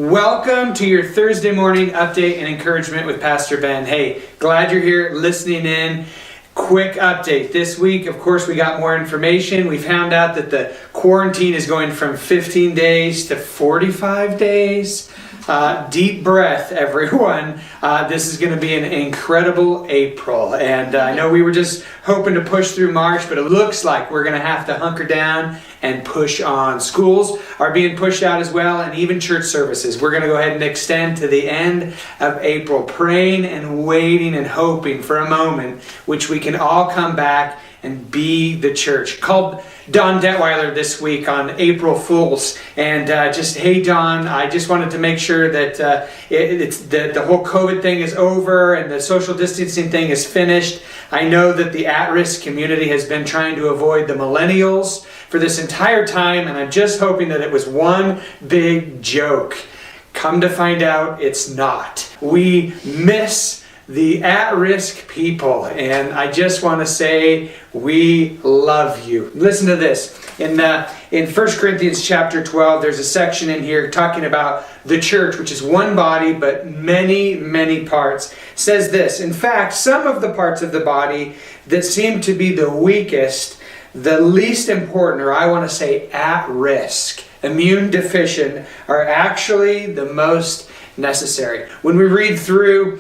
Welcome to your Thursday morning update and encouragement with Pastor Ben. Hey, glad you're here listening in. Quick update. This week, of course, we got more information. We found out that the quarantine is going from 15 days to 45 days. Deep breath, everyone. This is going to be an incredible April. And I know we were just hoping to push through March, but it looks like we're going to have to hunker down and push on. Schools are being pushed out as well, and even church services. We're going to go ahead and extend to the end of April, praying and waiting and hoping for a moment which we can all come back and be the church. Called Don Detweiler this week on April Fools, and hey Don, I just wanted to make sure that the whole COVID thing is over and the social distancing thing is finished. I know that the at-risk community has been trying to avoid the millennials for this entire time, and I'm just hoping that it was one big joke. Come to find out, it's not. We miss the at-risk people, and I just want to say we love you. Listen to this. In 1 Corinthians chapter 12, there's a section in here talking about the church, which is one body but many, many parts. It says this: in fact, some of the parts of the body that seem to be the weakest, the least important, or I want to say at risk, immune deficient, are actually the most necessary. When we read through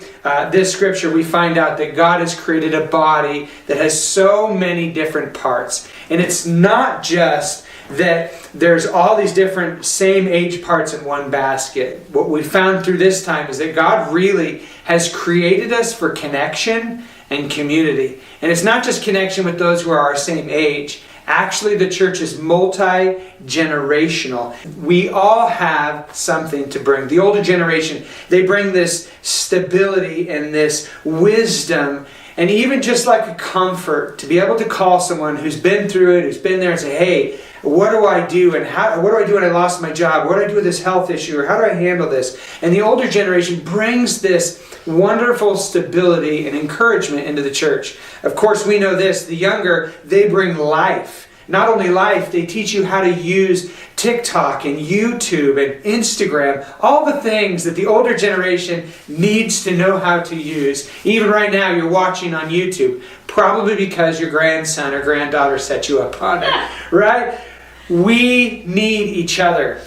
this scripture, we find out that God has created a body that has so many different parts. And it's not just that there's all these different same age parts in one basket. What we found through this time is that God really has created us for connection and community. And it's not just connection with those who are our same age. Actually, the church is multi-generational. We all have something to bring. The older generation, they bring this stability and this wisdom, and even just like a comfort to be able to call someone who's been through it, who's been there, and say, hey, what do I do? And what do I do when I lost my job? What do I do with this health issue? Or how do I handle this? And the older generation brings this wonderful stability and encouragement into the church. Of course, we know this. The younger, they bring life. Not only life, they teach you how to use TikTok and YouTube and Instagram, all the things that the older generation needs to know how to use. Even right now, you're watching on YouTube, probably because your grandson or granddaughter set you up on it, right? We need each other.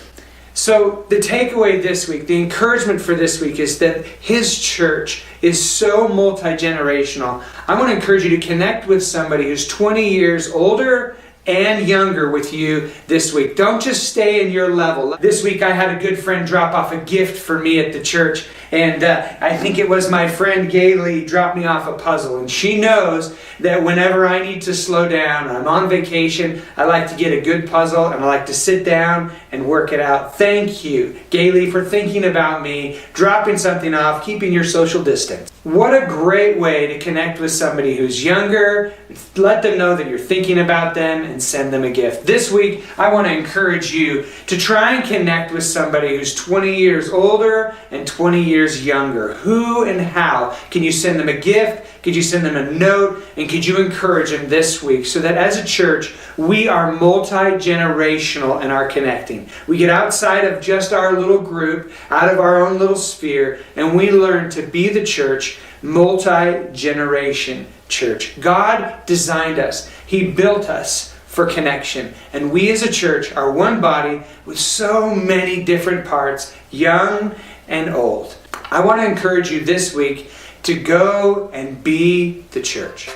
So the takeaway this week, the encouragement for this week is that His church is so multi-generational. I want to encourage you to connect with somebody who's 20 years older and younger with you this week. Don't just stay in your level. This week I had a good friend drop off a gift for me at the church, and I think it was my friend Gailey dropped me off a puzzle, and she knows that whenever I need to slow down, I'm on vacation, I like to get a good puzzle and I like to sit down and work it out. Thank you, Gailey, for thinking about me, dropping something off, keeping your social distance. What a great way to connect with somebody who's younger. Let them know that you're thinking about them and send them a gift. This week, I want to encourage you to try and connect with somebody who's 20 years older and 20 years younger. Who and how can you send them a gift? Could you send them a note? And could you encourage them this week so that as a church, we are multi-generational in our connecting. We get outside of just our little group, out of our own little sphere, and we learn to be the church, multi-generation church. God designed us. He built us for connection. And we as a church are one body with so many different parts, young and old. I want to encourage you this week to go and be the church.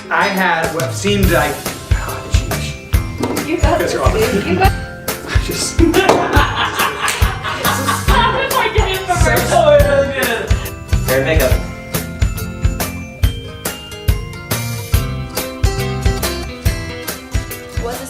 I had what seemed like, you got this, dude. You got I just How did I get it from her? Hair and makeup.